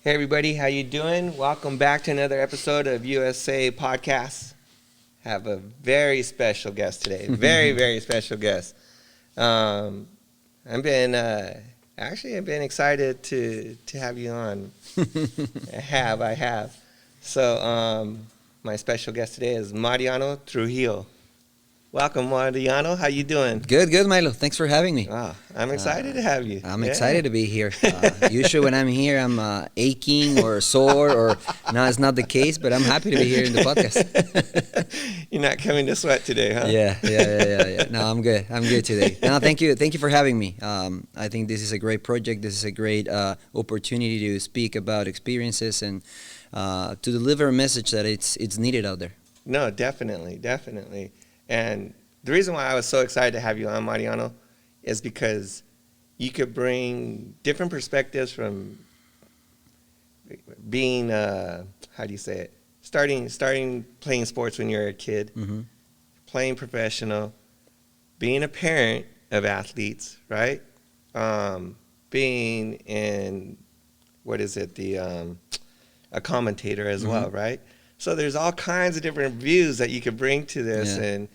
Hey everybody, how you doing? Welcome back to another episode of USA Podcast. Have a very special guest today. Very special guest. I've been excited to have you on. I have. So my special guest today is Mariano Trujillo. Welcome, Mariano. How you doing? Good, Milo. Thanks for having me. I'm excited to have you. I'm excited to be here. Usually when I'm here, I'm aching or sore, or no, it's not the case, but I'm happy to be here in the podcast. You're not coming to sweat today, huh? Yeah. No, I'm good. I'm good today. No, thank you for having me. I think this is a great project. This is a great opportunity to speak about experiences and to deliver a message that it's needed out there. No, definitely. And the reason why I was so excited to have you on, Mariano, is because you could bring different perspectives from being, starting playing sports when you're a kid, playing professional, being a parent of athletes, right? Being in, a commentator as well, right? So there's all kinds of different views that you could bring to this, and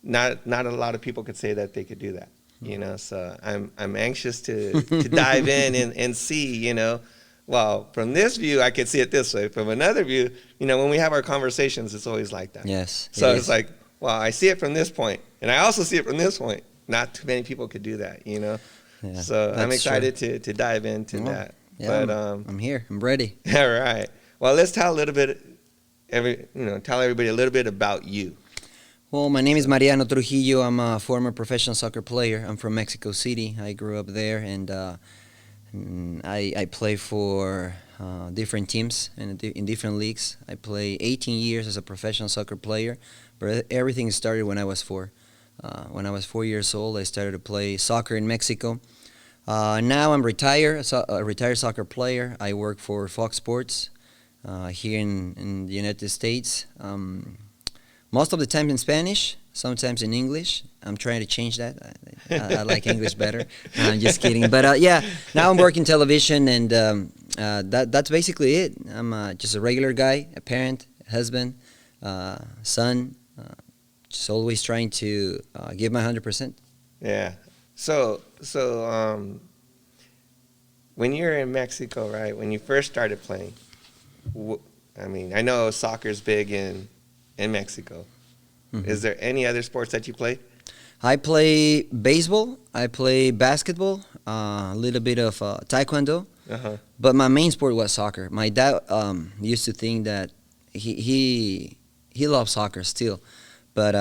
not a lot of people could say that they could do that, you know. So I'm anxious to dive in and see, you know. Well, from this view, I could see it this way. From another view, you know, when we have our conversations, it's always like that. Yes. So it's like, well, I see it from this point, and I also see it from this point. Not too many people could do that, you know. Yeah, so I'm excited to dive into that. Yeah, but I'm here. I'm ready. All right. Well, let's tell everybody a little bit about you. Well, my name is Mariano Trujillo. I'm a former professional soccer player. I'm from Mexico City. I grew up there, and I play for different teams and in different leagues. I play 18 years as a professional soccer player, but everything started when I was 4. When I was 4 years old, I started to play soccer in Mexico. Now I'm retired, a retired soccer player. I work for FOX Sports here in the United States. Most of the time in Spanish, sometimes in English. I'm trying to change that. I like English better. No, I'm just kidding. But now I'm working television, and that's basically it. I'm just a regular guy, a parent, a husband, son, just always trying to give my 100%. Yeah. So when you're in Mexico, right, when you first started playing, I know soccer's big in Mexico. Is there any other sports that you play? I play baseball. I play basketball. A little bit of taekwondo. But my main sport was soccer. My dad used to think that he loves soccer still, but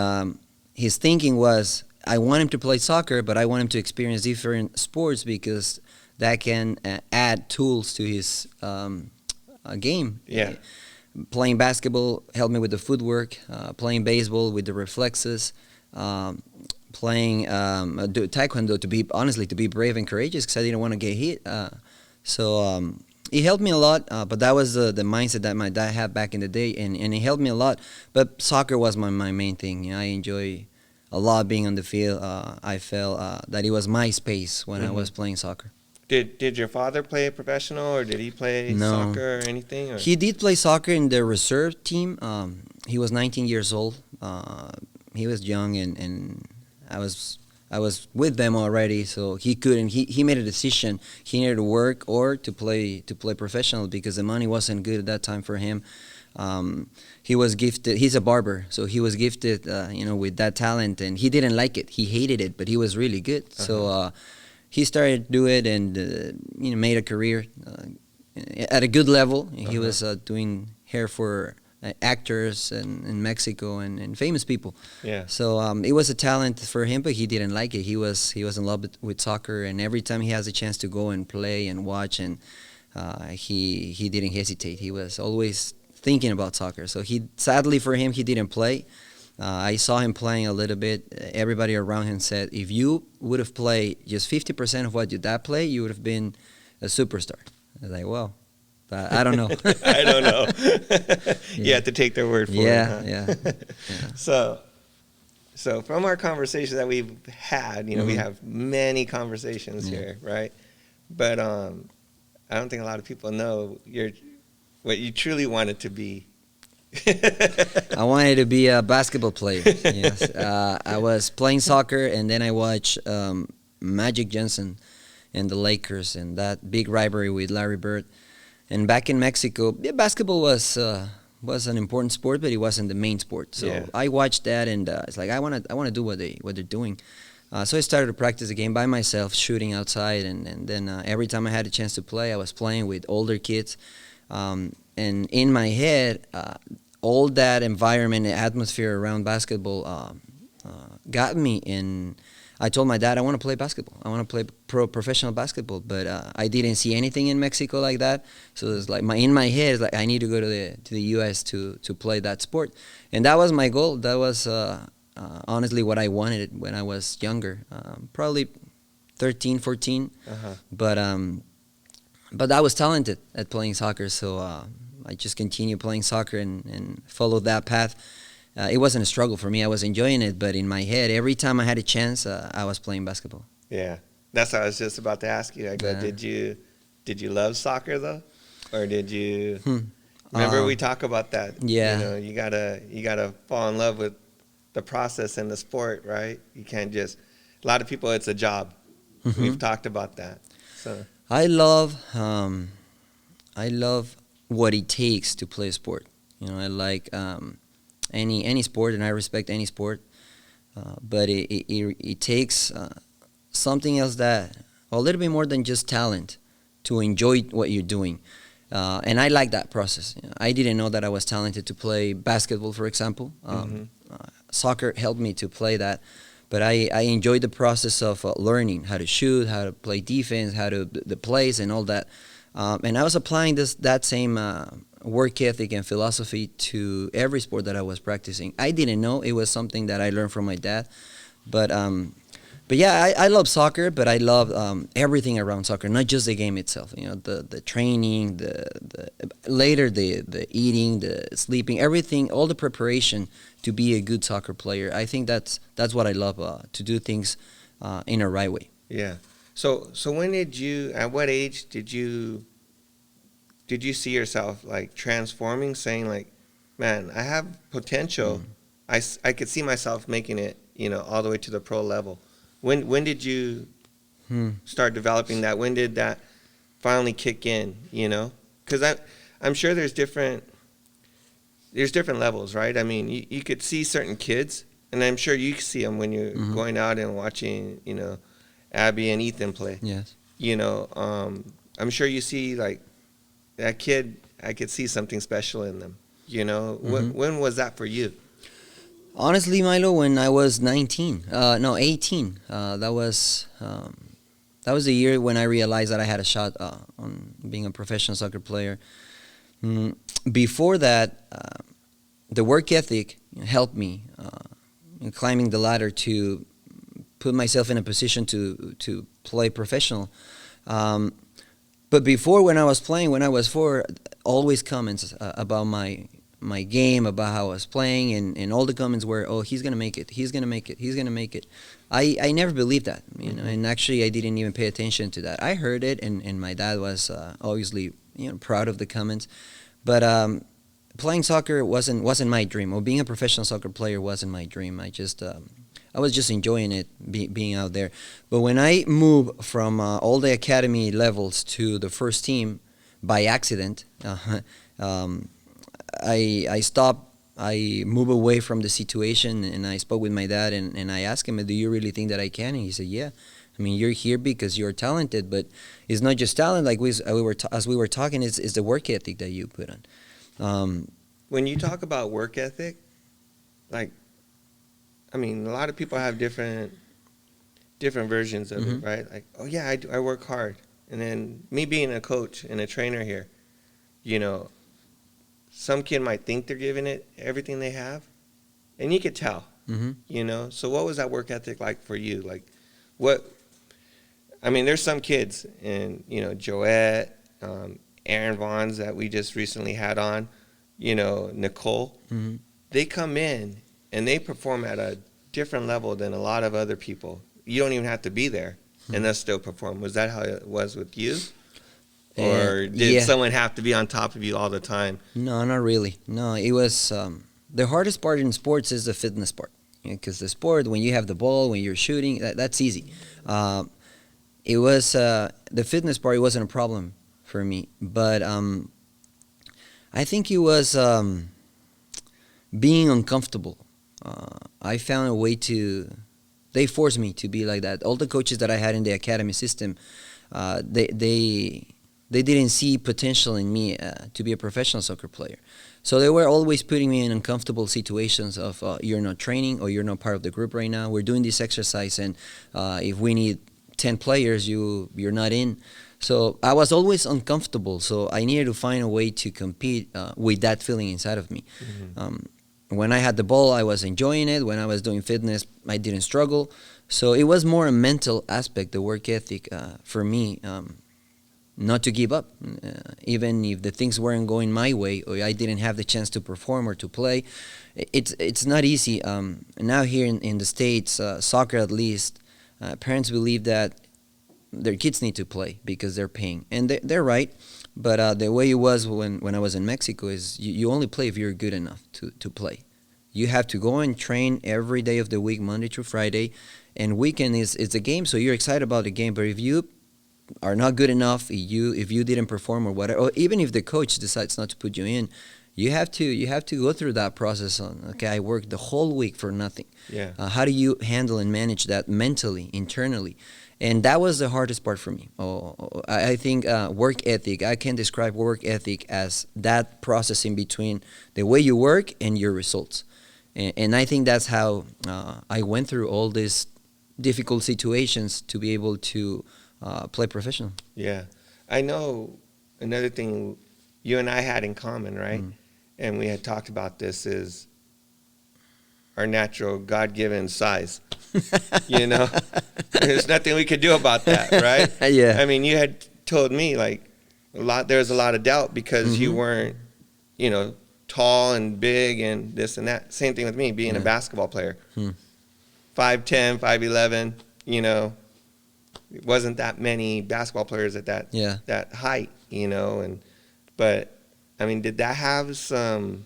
his thinking was, I want him to play soccer, but I want him to experience different sports because that can add tools to his game. Yeah. Playing basketball helped me with the footwork. Playing baseball with the reflexes. Playing taekwondo to be brave and courageous because I didn't want to get hit. So it helped me a lot. But that was the mindset that my dad had back in the day, and it helped me a lot. But soccer was my main thing. You know, I enjoy a lot being on the field. I felt that it was my space when I was playing soccer. Did your father play professional, or did he play soccer or anything? Or? He did play soccer in the reserve team. He was 19 years old. He was young, and I was with them already, so he couldn't. He made a decision. He needed to work or to play professional because the money wasn't good at that time for him. He was gifted. He's a barber, so he was gifted, with that talent, and he didn't like it. He hated it, but he was really good. So. He started to do it and made a career at a good level. He was doing hair for actors in Mexico and famous people. Yeah. So it was a talent for him, but he didn't like it. He was in love with soccer, and every time he has a chance to go and play and watch, and he didn't hesitate. He was always thinking about soccer. So sadly for him, he didn't play. I saw him playing a little bit. Everybody around him said, if you would have played just 50% of what your dad played, you would have been a superstar. I was like, well, I don't know. I don't know. You have to take their word for it. Huh? Yeah. So from our conversations that we've had, we have many conversations here, right? But I don't think a lot of people know what you truly wanted to be. I wanted to be a basketball player. Yes, I was playing soccer, and then I watched Magic Johnson and the Lakers, and that big rivalry with Larry Bird. And back in Mexico, yeah, basketball was an important sport, but it wasn't the main sport. So Yeah. I watched that, and it's like I want to do what they're doing. So I started to practice the game by myself, shooting outside, and then every time I had a chance to play, I was playing with older kids. And in my head, all that environment and atmosphere around basketball got me. And I told my dad, I want to play basketball. I want to play professional basketball. But I didn't see anything in Mexico like that. So it's like in my head, it's like I need to go to the U.S. to play that sport. And that was my goal. That was honestly what I wanted when I was younger, probably 13, 14. Uh-huh. But I was talented at playing soccer, so I just continued playing soccer and followed that path. It wasn't a struggle for me. I was enjoying it, but in my head, every time I had a chance, I was playing basketball. Yeah, that's what I was just about to ask you. I go, did you love soccer though, or did you? Remember we talk about that. Yeah. You know, you gotta fall in love with the process and the sport, right? You can't just. A lot of people, it's a job. Mm-hmm. We've talked about that. So. I love what it takes to play a sport. You know, I like any sport, and I respect any sport. But it takes something else that a little bit more than just talent to enjoy what you're doing. And I like that process. You know, I didn't know that I was talented to play basketball, for example. Soccer helped me to play that. But I enjoyed the process of learning how to shoot, how to play defense, how to the plays and all that. And I was applying that same work ethic and philosophy to every sport that I was practicing. I didn't know it was something that I learned from my dad. But yeah, I love soccer, but I love everything around soccer, not just the game itself. You know, the training, the eating, the sleeping, everything, all the preparation to be a good soccer player. I think that's what I love, to do things in a right way. Yeah. So when at what age did you see yourself like transforming, saying like, man, I have potential. I could see myself making it, you know, all the way to the pro level. When did you start developing that? When did that finally kick in, you know? Because I'm sure there's different levels, right? I mean, you could see certain kids, and I'm sure you see them when you're going out and watching, you know, Abby and Ethan play. Yes. You know, I'm sure you see, like, that kid, I could see something special in them, you know? When was that for you? Honestly, Milo, when I was 18, that was the year when I realized that I had a shot on being a professional soccer player. Before that, the work ethic helped me in climbing the ladder to put myself in a position to play professional. But before, when I was playing, when I was 4, always comments about my game, about how I was playing, and all the comments were, oh, he's going to make it, he's going to make it, he's going to make it. I never believed that, you know, and actually I didn't even pay attention to that. I heard it, and my dad was obviously, you know, proud of the comments. But playing soccer wasn't my dream, or being a professional soccer player wasn't my dream. I was just enjoying it, being out there. But when I moved from all the academy levels to the first team by accident, I stopped. I moved away from the situation, and I spoke with my dad, and I asked him, do you really think that I can? And he said, yeah. I mean, you're here because you're talented, but it's not just talent. Like as we were talking, it's the work ethic that you put on. When you talk about work ethic, like, I mean, a lot of people have different versions of it, right? Like, oh yeah, I work hard. And then me being a coach and a trainer here, you know, some kid might think they're giving it everything they have, and you could tell, you know. So what was that work ethic like for you? Like, I mean, there's some kids, and, you know, Joette, Aaron Vaughns that we just recently had on, you know, Nicole, they come in and they perform at a different level than a lot of other people. You don't even have to be there, and they'll still perform. Was that how it was with you? Or did someone have to be on top of you all the time? No, not really. No, it was the hardest part in sports is the fitness part. Because the sport, when you have the ball, when you're shooting, that's easy. It was the fitness part. It wasn't a problem for me, but I think it was being uncomfortable. I found a way to. They forced me to be like that. All the coaches that I had in the academy system, they didn't see potential in me to be a professional soccer player. So they were always putting me in uncomfortable situations of you're not training or you're not part of the group right now. We're doing this exercise, and if we need 10 players, you're not in. So I was always uncomfortable. So I needed to find a way to compete with that feeling inside of me. When I had the ball, I was enjoying it. When I was doing fitness, I didn't struggle. So it was more a mental aspect, the work ethic for me. Not to give up, even if the things weren't going my way or I didn't have the chance to perform or to play. It's not easy. Now here in the States, soccer at least, parents believe that their kids need to play because they're paying. And they're right, but the way it was when I was in Mexico is you only play if you're good enough to play. You have to go and train every day of the week, Monday through Friday, and weekend is the game, so you're excited about the game. But if you are not good enough, if you didn't perform or whatever, or even if the coach decides not to put you in, you have to go through that process on, okay, I worked the whole week for nothing. Yeah. How do you handle and manage that mentally, internally? And that was the hardest part for me. I think work ethic, I can describe work ethic as that process in between the way you work and your results. And I think that's how I went through all these difficult situations to be able to play professional. Yeah. I know another thing you and I had in common, right? And we had talked about this is our natural God-given size. You know, there's nothing we could do about that, right? Yeah. I mean, you had told me like there was a lot of doubt because you weren't, tall and big and this and that. Same thing with me being a basketball player. 5'10", 5'11", it wasn't that many basketball players at that height, but I mean, did that have some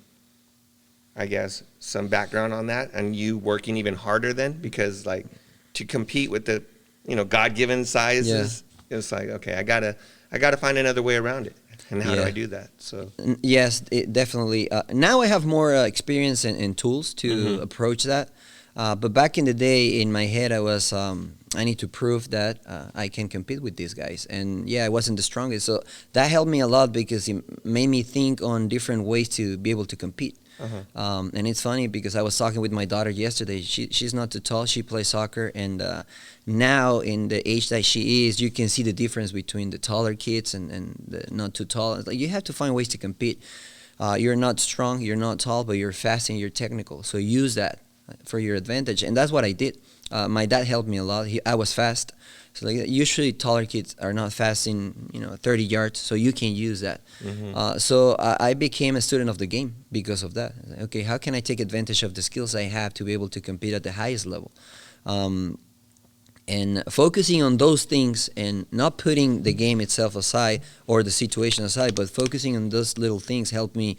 background on that, and you working even harder then? Because like to compete with the, God-given sizes, it was like, okay, I gotta find another way around it. And how do I do that? So yes, definitely. Now I have more experience and tools to approach that. But back in the day, in my head, I was I need to prove that I can compete with these guys. And I wasn't the strongest. So that helped me a lot because it made me think on different ways to be able to compete. And it's funny because I was talking with my daughter yesterday. She's not too tall. She plays soccer. And now in the age that she is, you can see the difference between the taller kids and the not too tall. Like, you have to find ways to compete. You're not strong, you're not tall, but you're fast and you're technical. So use that for your advantage. And that's what I did. My dad helped me a lot. I was fast. So like, usually taller kids are not fast in 30 yards, so you can use that. So I became a student of the game because of that. Okay, how can I take advantage of the skills I have to be able to compete at the highest level? And focusing on those things and not putting the game itself aside or the situation aside, but focusing on those little things helped me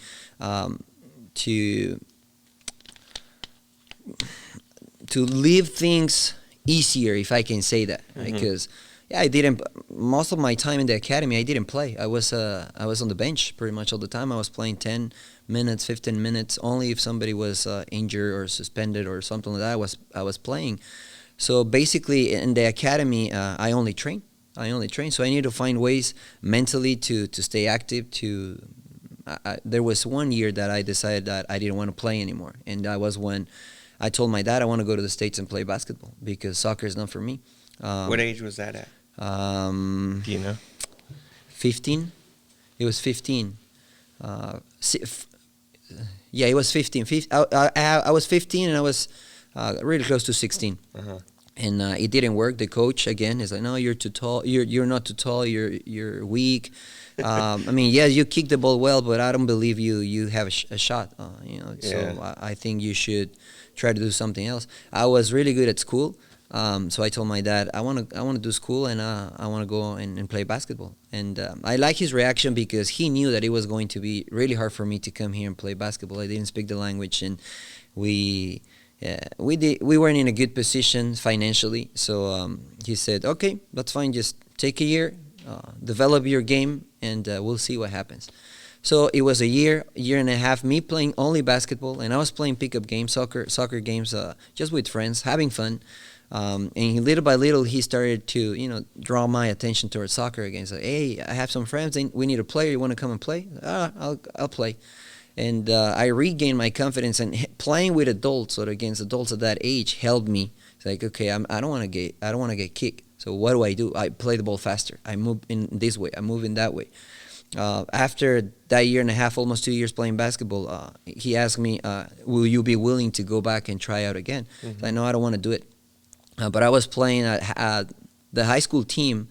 to leave things easier, if I can say that, because I didn't. Most of my time in the academy, I didn't play. I was on the bench pretty much all the time. I was playing 10 minutes, 15 minutes, only if somebody was injured or suspended or something like that. I was playing. So basically, in the academy, I only train. So I need to find ways mentally to stay active. There was one year that I decided that I didn't want to play anymore, and that was when I told my dad I want to go to the States and play basketball because soccer is not for me. What age was that at? Do you know? 15. It was 15. It was 15. I was 15 and I was really close to 16. And it didn't work. The coach again is like, no, you're too tall. You're not too tall. You're weak. I mean, you kick the ball well, but I don't believe you have a shot. So I think you should try to do something else. I was really good at school. So I told my dad, I want to do school, and I want to go and play basketball. And I like his reaction because he knew that it was going to be really hard for me to come here and play basketball. I didn't speak the language, and we weren't in a good position financially. So he said, okay, that's fine. Just take a year, develop your game, and we'll see what happens. So it was a year and a half, me playing only basketball, and I was playing pickup games, soccer games, just with friends, having fun. And little by little, he started to, draw my attention towards soccer again. So, hey, I have some friends, and we need a player. You want to come and play? I'll play. And I regained my confidence, and playing with adults or against adults at that age helped me. It's like, okay, I don't want to get kicked. So what do? I play the ball faster. I move in this way. I move in that way. After that year and a half, almost 2 years playing basketball, he asked me, will you be willing to go back and try out again? Mm-hmm. So I know I don't want to do it. But I was playing at the high school team,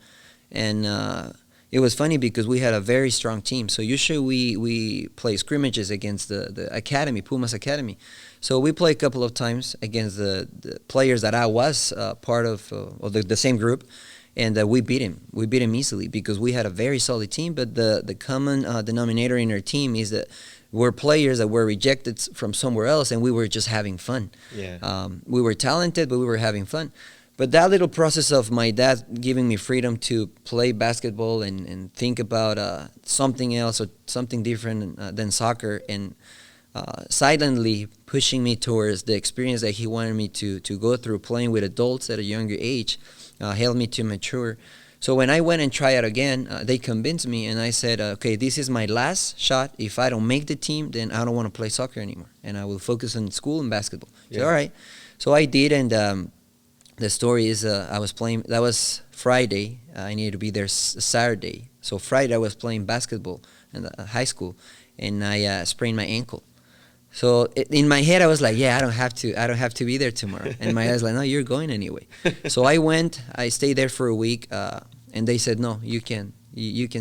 and it was funny because we had a very strong team. So usually we play scrimmages against the academy, Pumas Academy. So we played a couple of times against the players that I was part of the same group, and we beat him. We beat him easily because we had a very solid team. But the common denominator in our team is that we're players that were rejected from somewhere else, and we were just having fun. Yeah. We were talented, but we were having fun. But that little process of my dad giving me freedom to play basketball and think about something else or something different than soccer, and silently pushing me towards the experience that he wanted me to go through, playing with adults at a younger age, helped me to mature. So when I went and tried out again, they convinced me, and I said, okay, this is my last shot. If I don't make the team, then I don't want to play soccer anymore, and I will focus on school and basketball. Yeah. So, all right. So I did, and the story is I was playing. That was Friday. I needed to be there Saturday. So Friday I was playing basketball in high school, and I sprained my ankle. So in my head, I was like, yeah, I don't have to be there tomorrow. And my dad's like, no, you're going anyway. So I went. I stayed there for a week, and they said, no, you can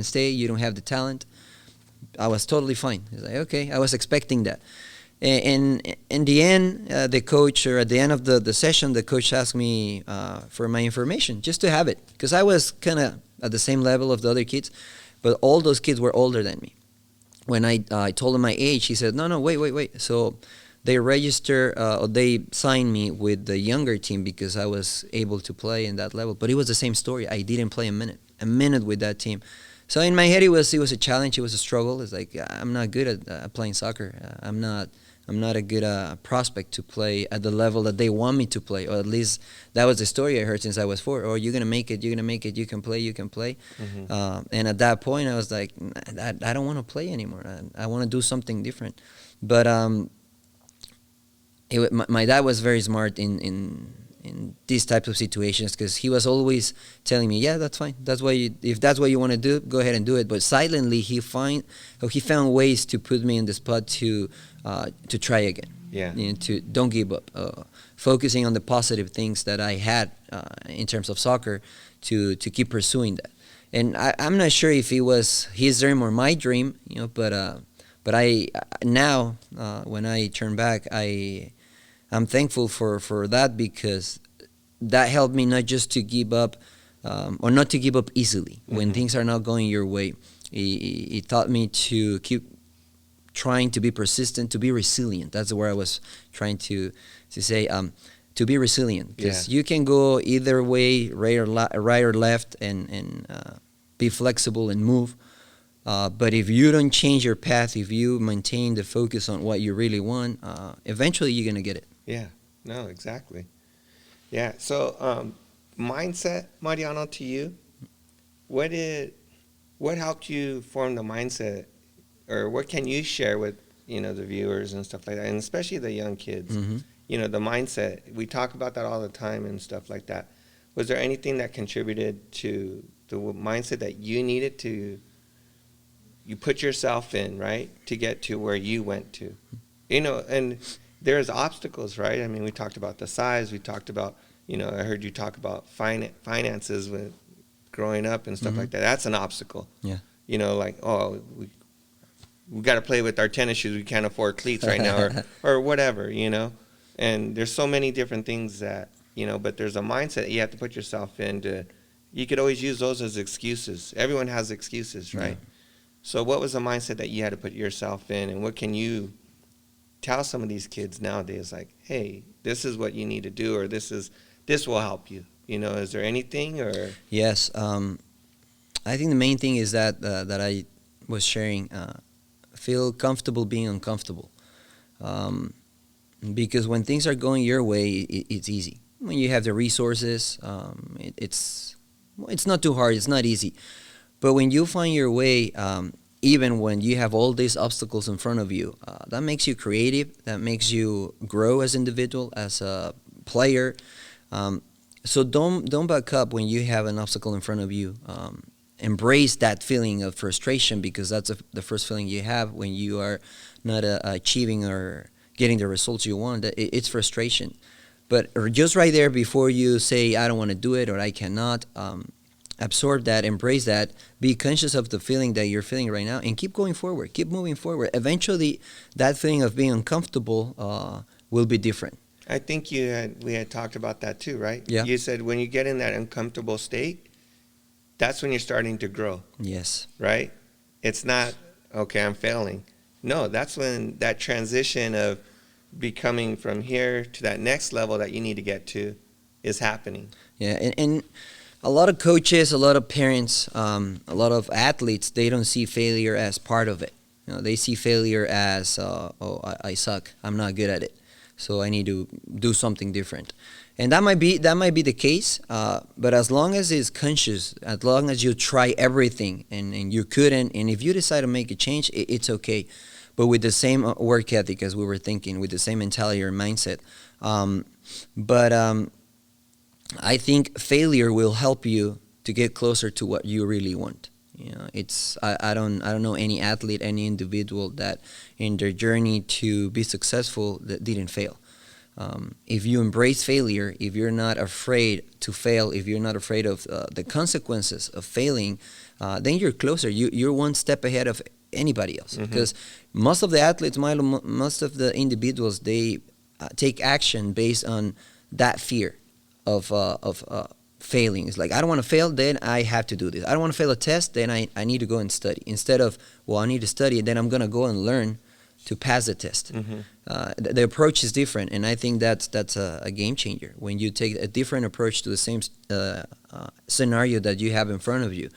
stay. You don't have the talent. I was totally fine. I was like, okay. I was expecting that. And in the end, the coach, or at the end of the session, the coach asked me for my information, just to have it, because I was kind of at the same level of the other kids, but all those kids were older than me. When I told him my age, he said, no, wait. So they they signed me with the younger team because I was able to play in that level. But it was the same story. I didn't play a minute with that team. So in my head, it was a challenge. It was a struggle. It's like, I'm not good at playing soccer. I'm not a good prospect to play at the level that they want me to play, or at least that was the story I heard since I was 4. Oh, you're gonna make it. You can play. Mm-hmm. And at that point, I was like, I don't want to play anymore. I want to do something different. But my dad was very smart in these types of situations, because he was always telling me, yeah, that's fine. If that's what you want to do, go ahead and do it. But silently, he found ways to put me in the spot to try again. Yeah. To don't give up. Focusing on the positive things that I had in terms of soccer, to keep pursuing that. And I'm not sure if it was his dream or my dream, but I now when I turn back, I'm thankful for that, because that helped me not just to give up, or not to give up easily when mm-hmm. things are not going your way. It taught me to keep trying to be persistent, to be resilient. That's where I was trying to say, to be resilient, because you can go either way, right or left, and be flexible and move. But if you don't change your path, if you maintain the focus on what you really want, eventually you're gonna get it. Yeah, no, exactly. Yeah, so mindset, Mariano, to you, what helped you form the mindset, or what can you share with the viewers and stuff like that, and especially the young kids? Mm-hmm. The mindset. We talk about that all the time and stuff like that. Was there anything that contributed to the mindset that you needed to? You put yourself in, right, to get to where you went to, and there's obstacles, right? I mean, we talked about the size. We talked about, I heard you talk about finances with growing up and stuff mm-hmm. like that. That's an obstacle. Yeah. Like, oh, we got to play with our tennis shoes. We can't afford cleats right now, or whatever, And there's so many different things that but there's a mindset that you have to put yourself into. You could always use those as excuses. Everyone has excuses, right? Yeah. So what was the mindset that you had to put yourself in, and what can you tell some of these kids nowadays? Like, hey, this is what you need to do, or this will help you. Is there anything or? Yes. I think the main thing is that I was sharing. Feel comfortable being uncomfortable. Because when things are going your way, it's easy. When you have the resources, it's not too hard. It's not easy. But when you find your way, even when you have all these obstacles in front of you, that makes you creative. That makes you grow as an individual, as a player. So don't back up when you have an obstacle in front of you. Embrace that feeling of frustration, because that's the first feeling you have when you are not achieving or getting the results you want. It's frustration. But just right there, before you say, I don't want to do it or I cannot, absorb that, embrace that, be conscious of the feeling that you're feeling right now, and keep going forward, keep moving forward. Eventually, that feeling of being uncomfortable will be different. I think we had talked about that too, right? Yeah. You said when you get in that uncomfortable state, that's when you're starting to grow. Yes. Right? It's not, okay, I'm failing. No, that's when that transition of becoming from here to that next level that you need to get to is happening. Yeah, and a lot of coaches, a lot of parents, a lot of athletes, they don't see failure as part of it. They see failure as, I suck. I'm not good at it. So I need to do something different. And that might be the case, but as long as it's conscious, as long as you try everything and you couldn't, and if you decide to make a change, it's okay. But with the same work ethic as we were thinking, with the same mentality or mindset. But I think failure will help you to get closer to what you really want. I don't know any athlete, any individual that in their journey to be successful that didn't fail. If you embrace failure, if you're not afraid to fail, if you're not afraid of the consequences of failing, then you're closer. You're one step ahead of anybody else. Mm-hmm. Because most of the athletes, most of the individuals, they take action based on that fear of failing. It's like, I don't want to fail, then I have to do this. I don't want to fail a test, then I need to go and study. Instead of, well, I need to study, and then I'm going to go and learn to pass the test. Mm-hmm. The approach is different, and I think that's a game changer. When you take a different approach to the same scenario that you have in front of you.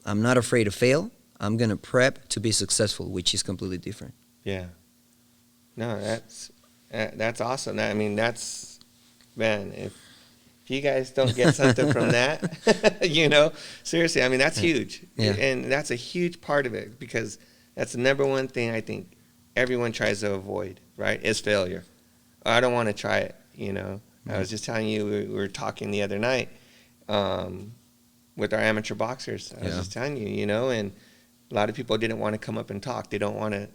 I'm not afraid to fail. I'm going to prep to be successful, which is completely different. Yeah. No, that's awesome. I mean, man, if you guys don't get something from that, seriously, I mean, that's huge. Yeah. And that's a huge part of it, because that's the number one thing I think everyone tries to avoid, right, is failure. I don't want to try it, Mm-hmm. I was just telling you, we were talking the other night with our amateur boxers. I was just telling you, and a lot of people didn't want to come up and talk. They don't want to,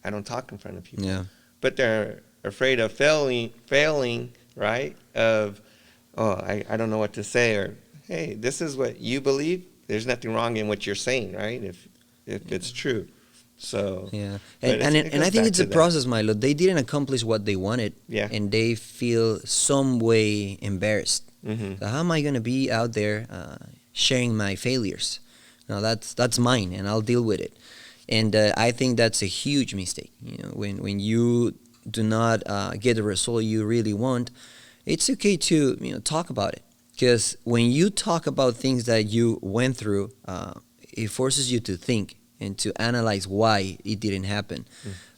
I don't talk in front of people. Yeah. But they're afraid of failing, right? Of, I don't know what to say, or, hey, this is what you believe. There's nothing wrong in what you're saying, right? If it's true. So yeah, and I think it's a process, Milo. They didn't accomplish what they wanted, and they feel some way embarrassed. Mm-hmm. So how am I going to be out there sharing my failures? No, that's mine, and I'll deal with it. And I think that's a huge mistake. When you do not get the result you really want, it's okay to talk about it. Because when you talk about things that you went through, it forces you to think and to analyze why it didn't happen.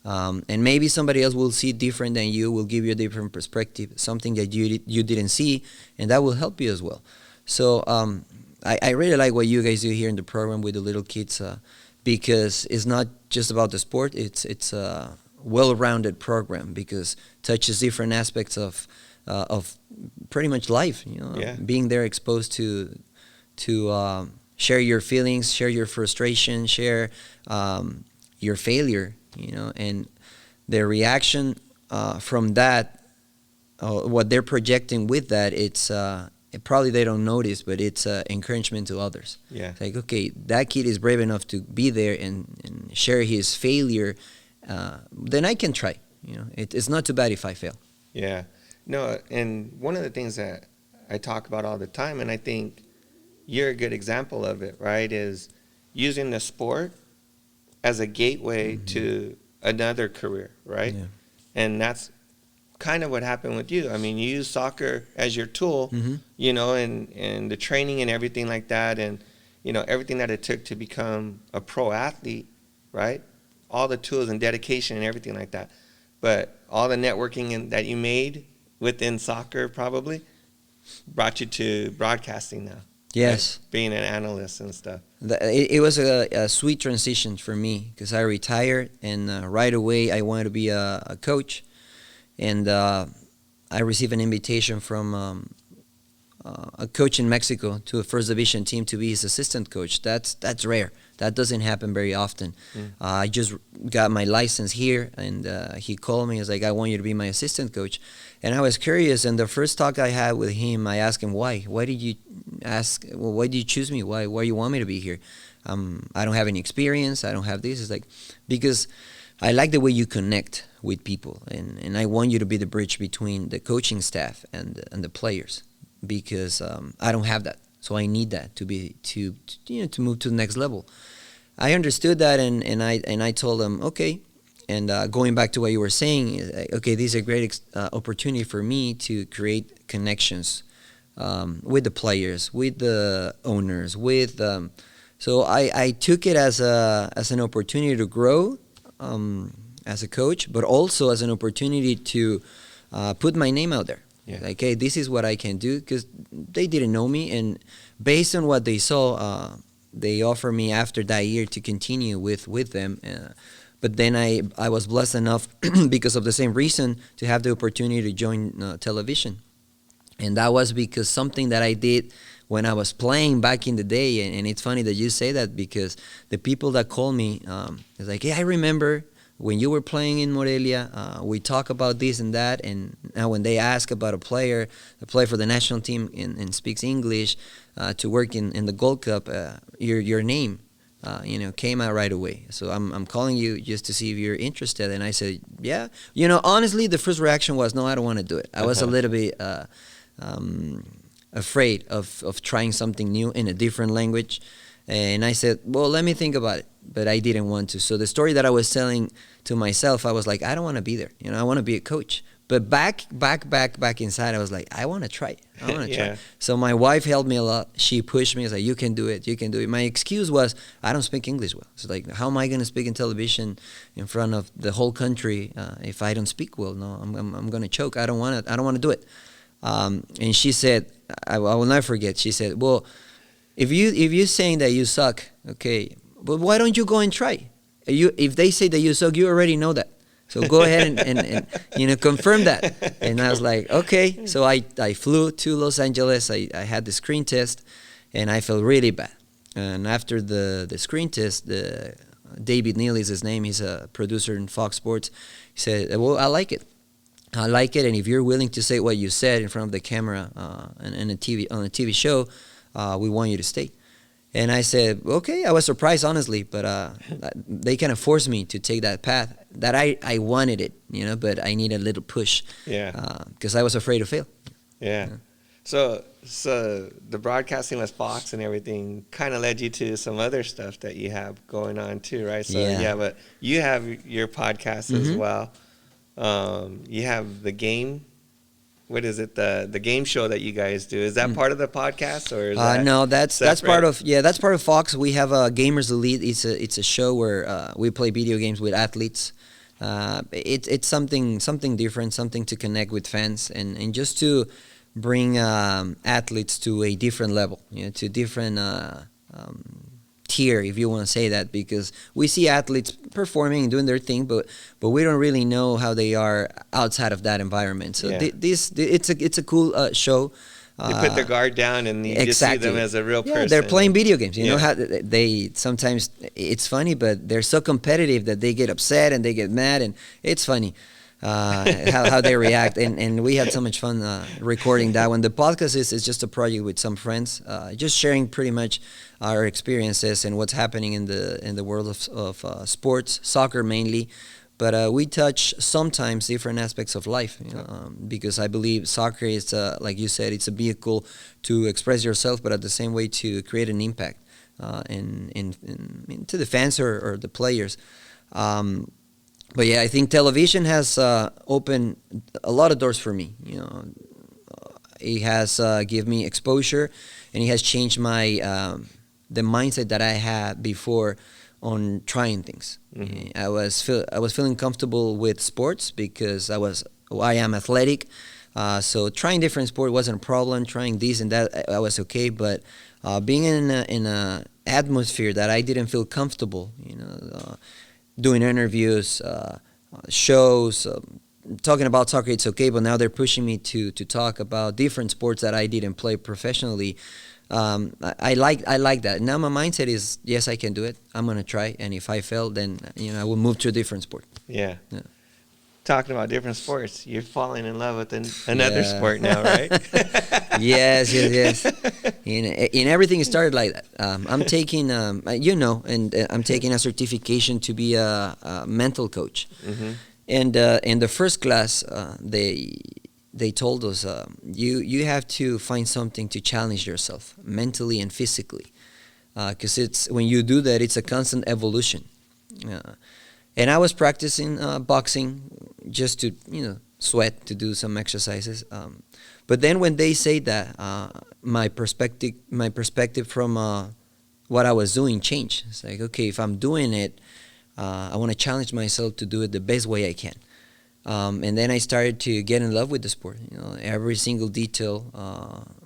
And maybe somebody else will see it different than you, will give you a different perspective, something that you didn't see, and that will help you as well. So I really like what you guys do here in the program with the little kids, because it's not just about the sport. It's a well-rounded program, because it touches different aspects of pretty much life. Being there, exposed to share your feelings, share your frustration, share your failure, and their reaction from that, what they're projecting with that, it's probably they don't notice, but it's encouragement to others. Yeah. It's like, okay, that kid is brave enough to be there and share his failure, then I can try. It's not too bad if I fail. Yeah. No, and one of the things that I talk about all the time, and I think you're a good example of it, right, is using the sport as a gateway to another career, right? Yeah. And that's kind of what happened with you. I mean, you use soccer as your tool, you know, and the training and everything like that, and, you know, everything that it took to become a pro athlete, right? All the tools and dedication and everything like that. But all the networking that you made within soccer probably brought you to broadcasting now. Yes. Right? Being an analyst and stuff. It was a sweet transition for me because I retired and right away I wanted to be a coach. And I received an invitation from a coach in Mexico to a first division team to be his assistant coach. That's rare. That doesn't happen very often. I just got my license here, and he called me. He was like, "I want you to be my assistant coach." And I was curious. And the first talk I had with him, I asked him, "Why? Why did you ask? Well, why did you choose me? Why you want me to be here? I don't have any experience. I don't have this." It's like, because I like the way you connect with people, and I want you to be the bridge between the coaching staff and the players, because I don't have that, so I need that to move to the next level. I understood that, and I told them, okay. And going back to what you were saying, okay, this is a great opportunity for me to create connections with the players, with the owners, so I took it as an opportunity to grow as a coach, but also as an opportunity to put my name out there. Yeah. Like, hey, this is what I can do, because they didn't know me, and based on what they saw, they offered me after that year to continue with them. But then I was blessed enough because of the same reason to have the opportunity to join television, and that was because something that I did when I was playing back in the day. And it's funny that you say that, because the people that call me is like, hey, I remember when you were playing in Morelia, we talk about this and that, and now when they ask about a player that play for the national team and speaks English to work in the Gold Cup, your name came out right away. So I'm calling you just to see if you're interested. And I said, yeah. Honestly, the first reaction was, no, I don't want to do it. I was a little bit afraid of trying something new in a different language. And I said, well, let me think about it. But I didn't want to. So the story that I was telling to myself, I was like, I don't want to be there. I want to be a coach. But back inside, I was like, I want to try. I want to try. So my wife helped me a lot. She pushed me. I was like, you can do it. You can do it. My excuse was, I don't speak English well. So like, how am I going to speak in television in front of the whole country if I don't speak well? No, I'm going to choke. I don't want to do it. And she said, I will never forget. She said, well, if you're saying that you suck, okay, but why don't you go and try? If they say that you suck, you already know that. So go ahead and confirm that. And I was like, okay. So I flew to Los Angeles. I had the screen test, and I felt really bad. And after the screen test, David Neal is his name. He's a producer in FOX Sports. He said, well, I like it. And if you're willing to say what you said in front of the camera on a TV show, we want you to stay. And I said, okay. I was surprised, honestly, but they kind of forced me to take that path that I wanted it, but I needed a little push. Yeah. Because I was afraid to fail. Yeah. So the broadcasting with Fox and everything kind of led you to some other stuff that you have going on too, right? So but you have your podcast as well. You have the game. What is it? The game show that you guys do. Is that part of the podcast, or is that no? That's part of Fox. We have a Gamers Elite. It's a show where we play video games with athletes. It's something different, something to connect with fans, and just to bring athletes to a different level, to different tier, if you want to say that, because we see athletes performing and doing their thing, but we don't really know how they are outside of that environment. So it's a cool show. They put their guard down, and you just see them as a real person. They're playing video games. You know how they sometimes, it's funny, but they're so competitive that they get upset and they get mad, and it's funny how they react. And we had so much fun recording that one. The podcast is just a project with some friends, just sharing pretty much our experiences and what's happening in the world of sports, soccer mainly, but we touch sometimes different aspects of life, because I believe soccer is, like you said, it's a vehicle to express yourself, but at the same way to create an impact to the fans or the players. But yeah, I think television has opened a lot of doors for me. It has given me exposure, and it has changed my the mindset that I had before on trying things. Mm-hmm. I was feeling comfortable with sports because I am athletic. So trying different sport wasn't a problem. Trying this and that, I was okay. But being in a atmosphere that I didn't feel comfortable, doing interviews, shows, talking about soccer, it's okay. But now they're pushing me to talk about different sports that I didn't play professionally. I like that. Now my mindset is, yes, I can do it. I'm gonna try, and if I fail, then I will move to a different sport. Yeah. Talking about different sports, you're falling in love with another sport now, right? Yes. In everything, it started like that. I'm taking, and I'm taking a certification to be a mental coach. Mm-hmm. And in the first class, they told us you have to find something to challenge yourself mentally and physically, because it's when you do that, it's a constant evolution. And I was practicing boxing just to sweat, to do some exercises. But then when they say that, my perspective from what I was doing changed. It's like, okay, if I'm doing it, I want to challenge myself to do it the best way I can. And then I started to get in love with the sport. Every single detail,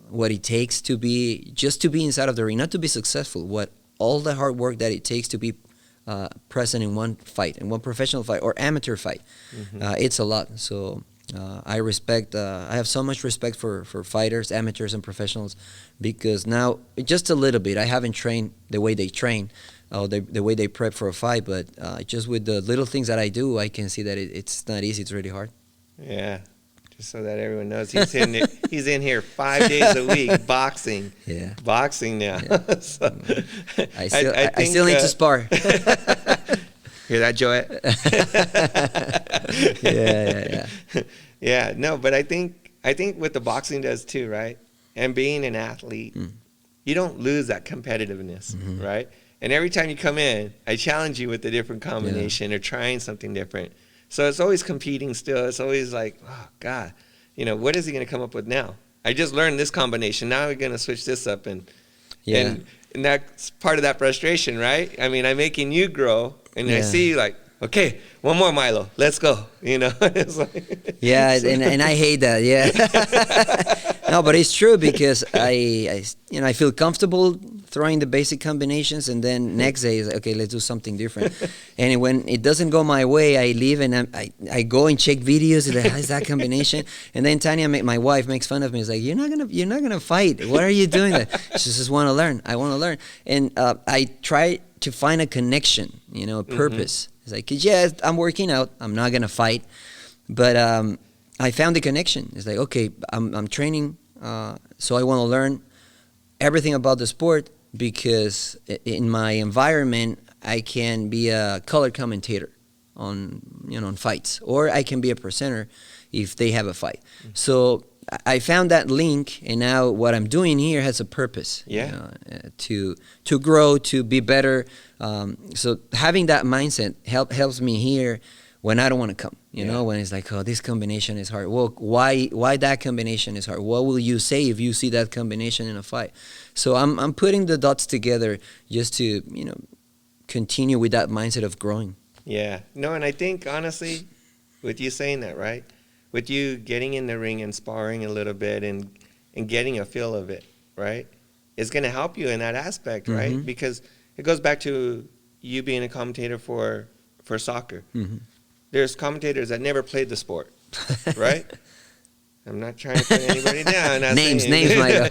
what it takes to be inside of the ring, not to be successful. What all the hard work that it takes to be present in one fight, in one professional fight or amateur fight. Mm-hmm. It's a lot. So I have so much respect for fighters, amateurs and professionals, because now just a little bit, I haven't trained the way they train, the way they prep for a fight, but just with the little things that I do, I can see that it's not easy. It's really hard. Yeah. Just so that everyone knows, he's in here 5 days a week boxing. Yeah. Boxing now. Yeah. So, I still need to spar. Hear that, Joette? Yeah. Yeah. No, but I think what the boxing does too, right? And being an athlete, you don't lose that competitiveness, mm-hmm. right? And every time you come in, I challenge you with a different combination or trying something different. So it's always competing still. It's always like, oh, God, what is he going to come up with now? I just learned this combination. Now we're going to switch this up. And that's part of that frustration, right? I mean, I'm making you grow, and I see like, okay, one more, Milo. Let's go. It's like, and I hate that. Yeah. No, but it's true, because I feel comfortable throwing the basic combinations, and then next day is like, okay, let's do something different. And when it doesn't go my way, I leave and I go and check videos and how's that combination. And then Tanya, my wife, makes fun of me. It's like, you're not gonna fight. Why are you doing that? She just want to learn. I want to learn, and I try to find a connection, a purpose. Mm-hmm. It's like, 'cause yes, I'm working out. I'm not gonna fight, but I found the connection. It's like, okay, I'm training, so I want to learn everything about the sport, because in my environment, I can be a color commentator on fights, or I can be a presenter if they have a fight. Mm-hmm. So I found that link, and now what I'm doing here has a purpose. Yeah. To grow, to be better. So having that mindset helps me here when I don't want to come. When it's like, oh, this combination is hard. Well, why that combination is hard? What will you say if you see that combination in a fight? So I'm putting the dots together just to continue with that mindset of growing. Yeah. No, and I think honestly, with you saying that, right? With you getting in the ring and sparring a little bit and getting a feel of it, right? It's going to help you in that aspect, mm-hmm. right? Because it goes back to you being a commentator for soccer. Mm-hmm. There's commentators that never played the sport, right? I'm not trying to put anybody down. Names, Micah.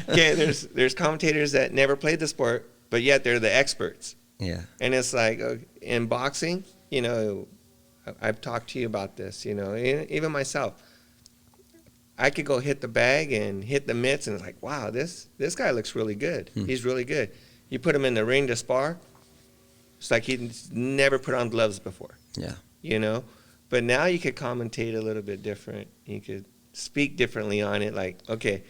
Okay, there's commentators that never played the sport, but yet they're the experts. Yeah. And it's like in boxing, I've talked to you about this, even myself. I could go hit the bag and hit the mitts, and it's like, wow, this guy looks really good. He's really good. You put him in the ring to spar, it's like he's never put on gloves before. Yeah. you know. But now you could commentate a little bit different. You could speak differently on it. Like, okay,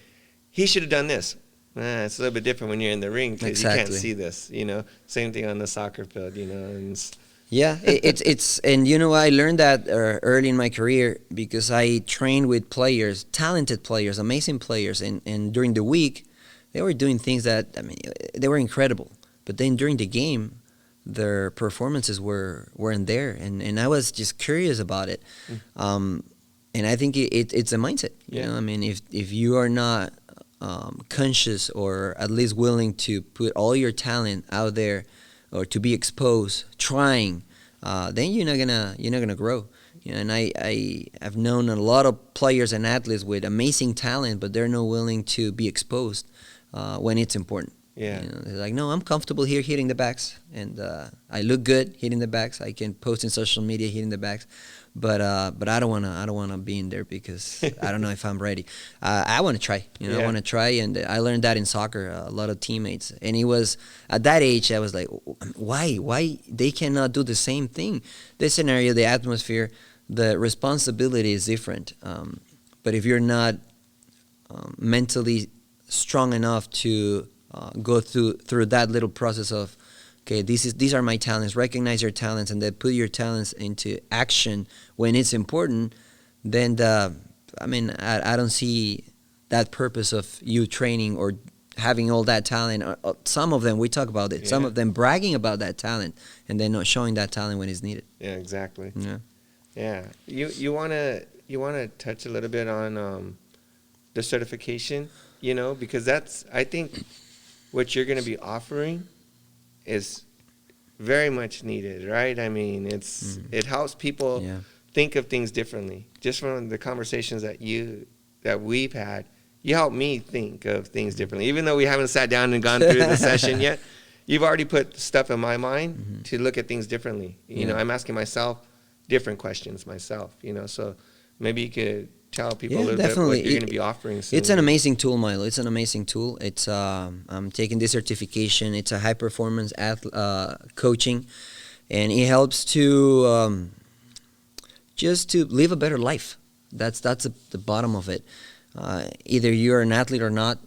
he should have done this. It's a little bit different when you're in the ring because you can't see this, you know. Same thing on the soccer field, you know. And yeah, it's and you know, I learned that early in my career because I trained with players, talented players, amazing players, and during the week they were doing things that, I mean, they were incredible. But then during the game, their performances weren't there, and I was just curious about it. And I think it's a mindset. You know, I mean, if you are not conscious or at least willing to put all your talent out there or to be exposed, trying, then you're not gonna grow. You know, and I've known a lot of players and athletes with amazing talent, but they're not willing to be exposed when it's important. Yeah. You know, they're like, no, I'm comfortable here hitting the backs, and I look good hitting the backs. I can post in social media hitting the backs, but I don't wanna be in there because I don't know if I'm ready. I want to try. You know, I want to try, and I learned that in soccer. A lot of teammates, and it was at that age I was like, why they cannot do the same thing? The scenario, the atmosphere, the responsibility is different. But if you're not mentally strong enough to go through that little process of, okay, these are my talents, recognize your talents, and then put your talents into action when it's important, then I don't see that purpose of you training or having all that talent. Some of them, we talk about it, some of them bragging about that talent and then not showing that talent when it's needed. Yeah, exactly. Yeah. You wanna touch a little bit on the certification, you know, because that's, I think, what you're going to be offering is very much needed, right? I mean, it helps people think of things differently. Just from the conversations that we've had, you helped me think of things differently. Even though we haven't sat down and gone through the session yet, you've already put stuff in my mind to look at things differently. You know, I'm asking myself different questions myself, you know, so maybe you could tell people a little bit what you're going to be offering soon. It's an amazing tool, Milo. It's an amazing tool. It's I'm taking this certification. It's a high performance coaching, and it helps to just to live a better life. That's the bottom of it. Either you're an athlete or not,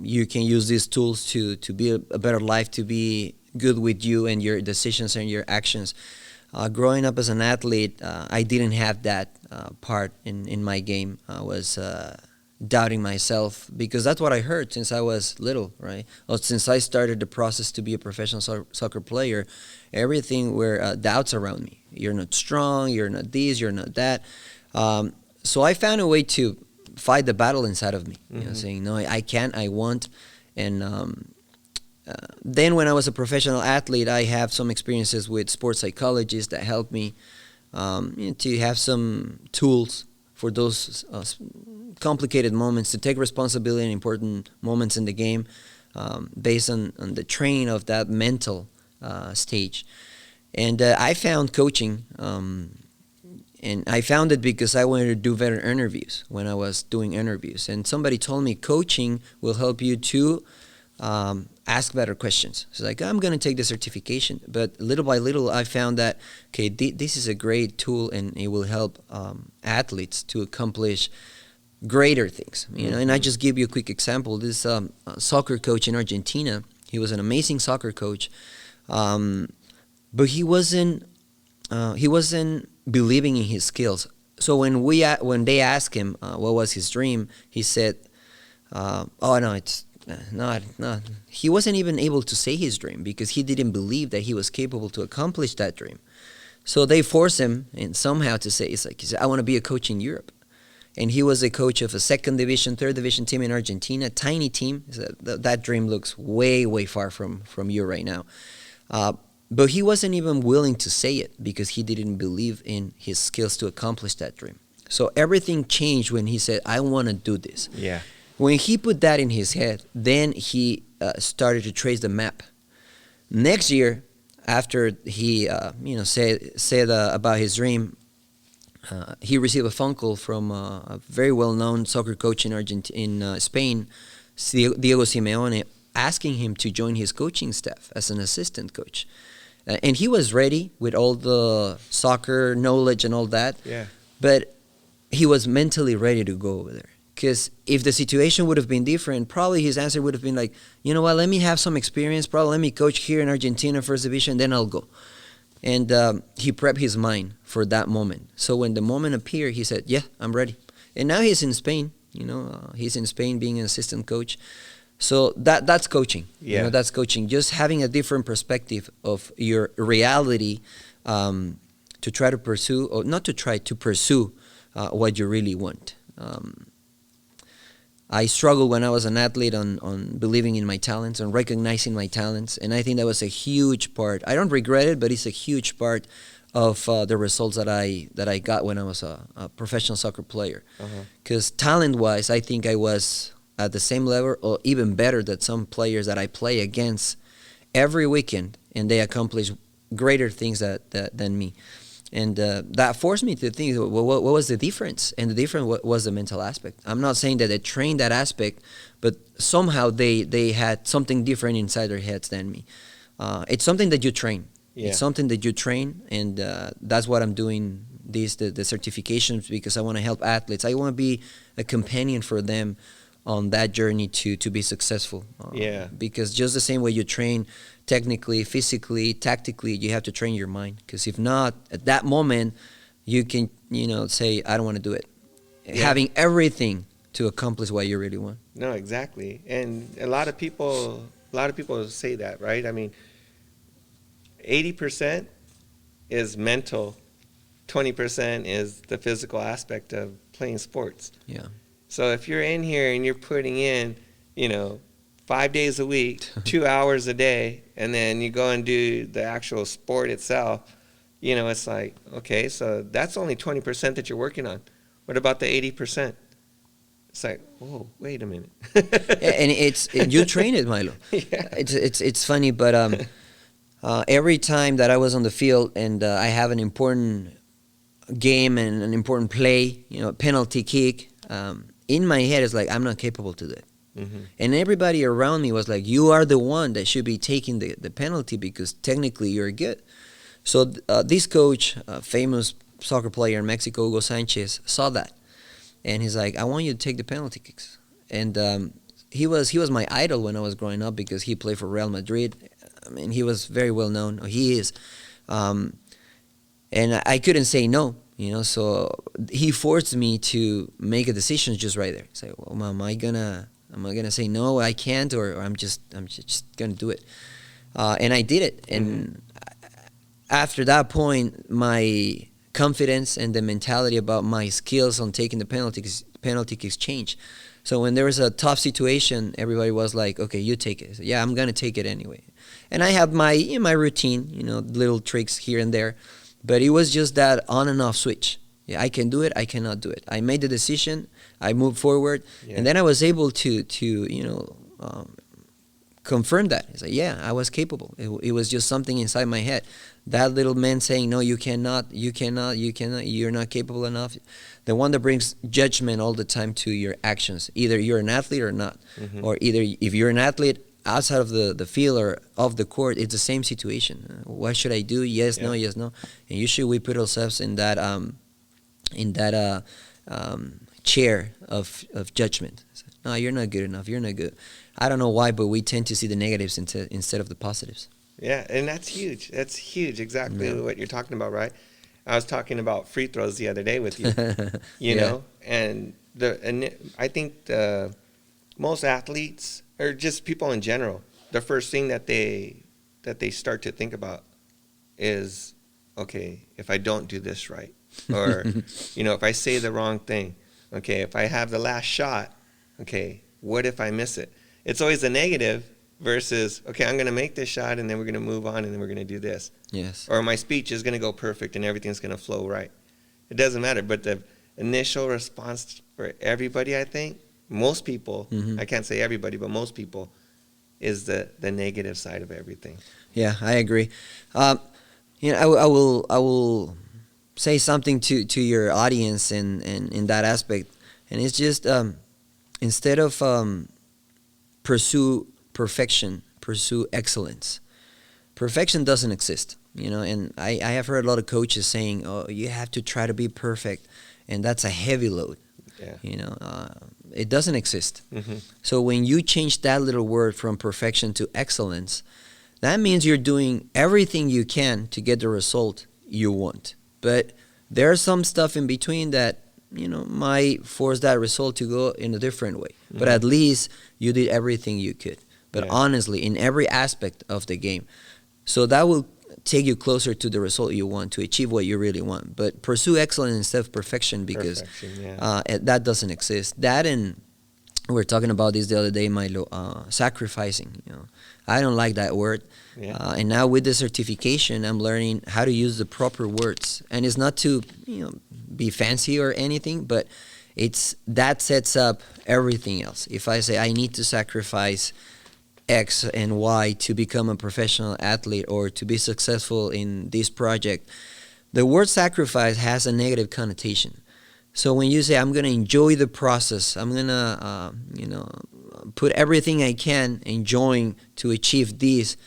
you can use these tools to be a better life, to be good with you and your decisions and your actions. Growing up as an athlete, I didn't have that part in my game. I was doubting myself because that's what I heard since I was little, right? Or since I started the process to be a professional soccer player, everything were doubts around me. You're not strong, you're not this, you're not that. So I found a way to fight the battle inside of me, you know, saying, no, I can't, I won't. And then when I was a professional athlete, I have some experiences with sports psychologists that helped me to have some tools for those complicated moments, to take responsibility in important moments in the game based on the training of that mental stage. And I found coaching, and I found it because I wanted to do better interviews when I was doing interviews. And somebody told me coaching will help you to ask better questions. So like, I'm going to take the certification, but little by little I found that, okay, this is a great tool and it will help athletes to accomplish greater things. You know, and I just give you a quick example. This soccer coach in Argentina, he was an amazing soccer coach, but he wasn't believing in his skills. So when they asked him what was his dream, he said, "Oh no, it's not." He wasn't even able to say his dream because he didn't believe that he was capable to accomplish that dream. So they forced him and somehow to say, he said, "I want to be a coach in Europe." And he was a coach of a second division, third division team in Argentina, tiny team. That dream looks way, way far from you right now. But he wasn't even willing to say it because he didn't believe in his skills to accomplish that dream. So everything changed when he said, "I want to do this." Yeah. When he put that in his head, then he started to trace the map. Next year, after he said about his dream, he received a phone call from a very well-known soccer coach in Spain, Diego Simeone, asking him to join his coaching staff as an assistant coach. And he was ready with all the soccer knowledge and all that. Yeah. But he was mentally ready to go over there. Because if the situation would have been different, probably his answer would have been like, you know what, let me have some experience. Probably let me coach here in Argentina, first division, then I'll go. And he prepped his mind for that moment. So when the moment appeared, he said, yeah, I'm ready. And now he's in Spain. He's in Spain being an assistant coach. So that's coaching. Yeah. That's coaching. Just having a different perspective of your reality to try to pursue, or not to try to pursue what you really want. I struggled when I was an athlete on believing in my talents, on recognizing my talents, and I think that was a huge part. I don't regret it, but it's a huge part of the results that I got when I was a professional soccer player. Because talent-wise, I think I was at the same level or even better than some players that I play against every weekend, and they accomplish greater things than me. And that forced me to think, well, what was the difference? And the difference was the mental aspect. I'm not saying that they trained that aspect, but somehow they had something different inside their heads than me. It's something that you train. Yeah. It's something that you train, and that's what I'm doing, the certifications, because I want to help athletes. I want to be a companion for them on that journey to be successful. Because just the same way you train technically, physically, tactically, you have to train your mind. Because if not, at that moment, you can, say, I don't want to do it. Yeah. Having everything to accomplish what you really want. No, exactly. And a lot of people say that, right? I mean, 80% is mental, 20% is the physical aspect of playing sports. Yeah. So if you're in here and you're putting in, 5 days a week, 2 hours a day, and then you go and do the actual sport itself, it's like, okay, so that's only 20% that you're working on. What about the 80%? It's like, whoa, wait a minute. And you train it, Milo. Yeah. It's funny, but every time that I was on the field and I have an important game and an important play, penalty kick, in my head it's like, I'm not capable to do it. Mm-hmm. And everybody around me was like, you are the one that should be taking the penalty because technically you're good. So this coach, famous soccer player in Mexico, Hugo Sanchez, saw that. And he's like, I want you to take the penalty kicks. And he was my idol when I was growing up because he played for Real Madrid. I mean, he was very well known. He is. And I couldn't say no. So he forced me to make a decision just right there. Say, well, am I gonna say no? I can't, or I'm just gonna do it. And I did it. And after that point, my confidence and the mentality about my skills on taking the penalty kicks changed. So when there was a tough situation, everybody was like, "Okay, you take it." I said, yeah, I'm gonna take it anyway. And I have my routine, little tricks here and there. But it was just that on and off switch. Yeah, I can do it, I cannot do it. I made the decision, I moved forward, and then I was able to confirm that. It's like, yeah, I was capable. It was just something inside my head. That little man saying, no, you cannot, you're not capable enough. The one that brings judgment all the time to your actions. Either you're an athlete or not. Mm-hmm. Or either if you're an athlete, outside of the field or of the court, it's the same situation. What should I do? Yes, no, yes, no. And usually we put ourselves in that chair of judgment. No, you're not good enough. You're not good. I don't know why, but we tend to see the negatives instead of the positives. Yeah, and that's huge. That's huge. Exactly what you're talking about, right? I was talking about free throws the other day with you. You know, and I think most athletes, or just people in general, the first thing that they start to think about is, okay, if I don't do this right, or if I say the wrong thing, okay, if I have the last shot, okay, what if I miss it? It's always a negative versus, okay, I'm going to make this shot and then we're going to move on and then we're going to do this. Yes. Or my speech is going to go perfect and everything's going to flow right. It doesn't matter, but the initial response for everybody, I think, most people, I can't say everybody, but most people, is the negative side of everything. Yeah, I agree. I will say something to your audience in that aspect, and it's just instead of pursue perfection, pursue excellence. perfection doesn't exist, and I have heard a lot of coaches saying, oh, you have to try to be perfect, and that's a heavy load. Yeah. It doesn't exist. Mm-hmm. So when you change that little word from perfection to excellence, that means you're doing everything you can to get the result you want. But there's some stuff in between that might force that result to go in a different way. Mm-hmm. But at least you did everything you could. But honestly, in every aspect of the game. So that will take you closer to the result you want, to achieve what you really want. But pursue excellence instead of perfection, because that doesn't exist. That, and we were talking about this the other day, Milo, sacrificing. I don't like that word. Yeah. And now with the certification, I'm learning how to use the proper words. And it's not to be fancy or anything, but that sets up everything else. If I say I need to sacrifice X and Y to become a professional athlete or to be successful in this project, the word sacrifice has a negative connotation. So when you say I'm going to enjoy the process, I'm going to put everything I can enjoying to achieve this,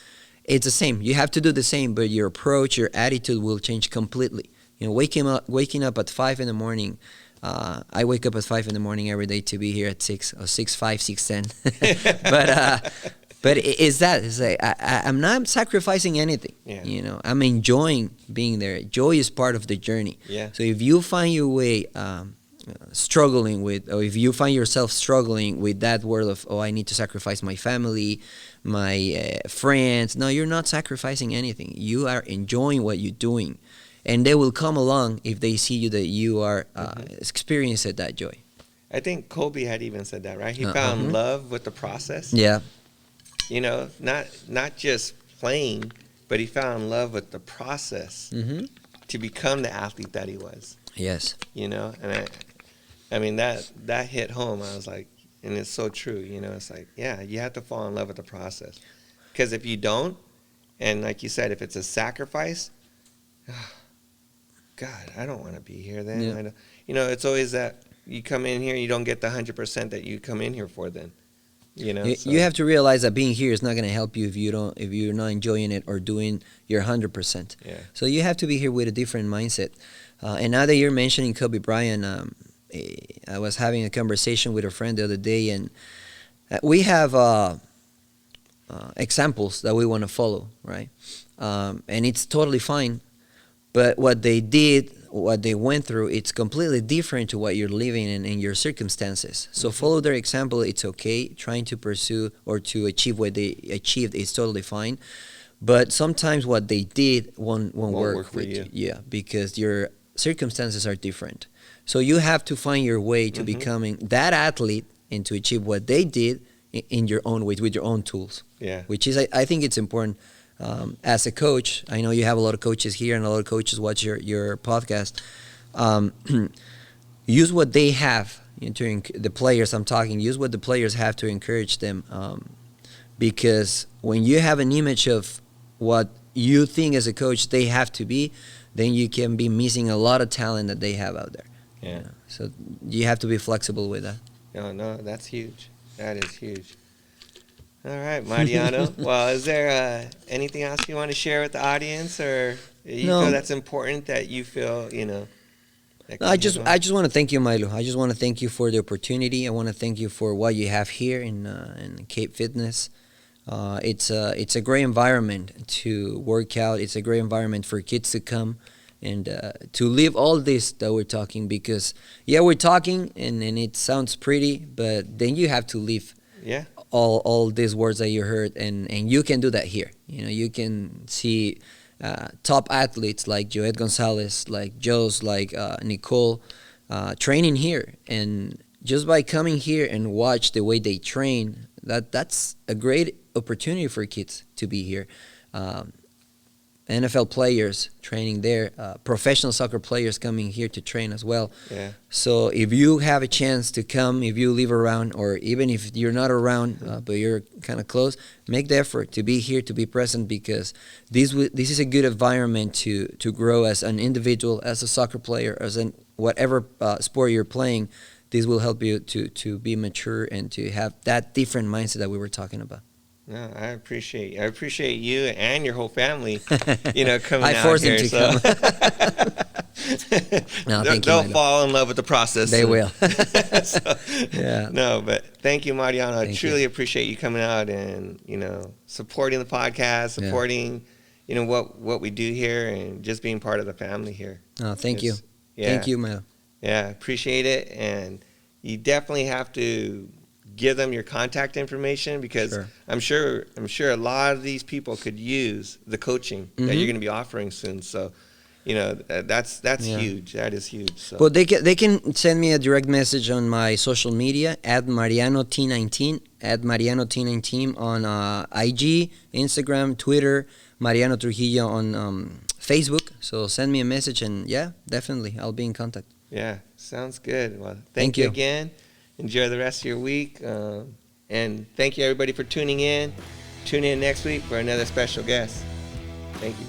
it's the same. You have to do the same, but your approach, your attitude will change completely. Waking up at 5 in the morning. I wake up at 5 in the morning every day to be here at 6 or 6:05, 6:10. But it's like I'm not sacrificing anything. Yeah. I'm enjoying being there. Joy is part of the journey. Yeah. So if you find your way struggling with, or if you find yourself struggling with that word of, oh, I need to sacrifice my family, my friends. No, you're not sacrificing anything. You are enjoying what you're doing. And they will come along if they see you that you are experiencing that joy. I think Kobe had even said that, right? He found love with the process. Yeah. Not just playing, but he found love with the process to become the athlete that he was. Yes. And I mean that hit home. I was like, and it's so true. It's like, yeah, you have to fall in love with the process, because if you don't, and like you said, if it's a sacrifice, God, I don't want to be here then. Yeah. It's always that you come in here, you don't get the 100% that you come in here for. Then, you have to realize that being here is not going to help you if you're not enjoying it or doing your 100%. Yeah. So you have to be here with a different mindset. And now that you're mentioning Kobe Bryant, I was having a conversation with a friend the other day, and we have examples that we want to follow, right? And it's totally fine. But what they did, what they went through, it's completely different to what you're living in your circumstances. So follow their example. It's okay. Trying to pursue or to achieve what they achieved is totally fine. But sometimes what they did won't work for you. Yeah, because your circumstances are different. So you have to find your way to becoming that athlete and to achieve what they did in your own way, with your own tools. Yeah. Which is, I think it's important. As a coach, I know you have a lot of coaches here and a lot of coaches watch your podcast. Use what they have, the players I'm talking, use what the players have to encourage them. Because when you have an image of what you think as a coach they have to be, then you can be missing a lot of talent that they have out there. Yeah. So you have to be flexible with that. No, that's huge. That is huge. All right, Mariano. Well, is there anything else you want to share with the audience, or you feel that's important that you feel, I just want to thank you, Milo. I just want to thank you for the opportunity. I want to thank you for what you have here in Cape Fitness. It's a great environment to work out. It's a great environment for kids to come and to live all this that we're talking, because we're talking and it sounds pretty, but then you have to live all these words that you heard, and you can do that here. You can see top athletes like Joed Gonzalez, like Joe's, like Nicole training here, and just by coming here and watch the way they train, that's a great opportunity for kids to be here. NFL players training there, professional soccer players coming here to train as well. Yeah. So if you have a chance to come, if you live around, or even if you're not around, but you're kind of close, make the effort to be here, to be present, because this is a good environment to grow as an individual, as a soccer player, as in whatever sport you're playing. This will help you to be mature and to have that different mindset that we were talking about. No, I appreciate you and your whole family, coming I out forced here. them to come. No, thank you, They'll Milo. fall in love with the process. They will. So, Yeah. no, but thank you, Mariano. I Thank truly you. appreciate you coming out and supporting the podcast, Yeah. supporting what we do here, and just being part of the family here. No, thank you. Yeah. Thank you, Milo. Yeah, appreciate it, and you definitely have to give them your contact information, because Sure. I'm sure a lot of these people could use the coaching that you're going to be offering soon. So, that's Yeah. huge. That is huge. So. But they can send me a direct message on my social media at Mariano T19 on IG, Instagram, Twitter, Mariano Trujillo on Facebook. So send me a message, and yeah, definitely I'll be in contact. Yeah, sounds good. Well, Thank you you. again. Enjoy the rest of your week, and thank you everybody for tuning in. Tune in next week for another special guest. Thank you.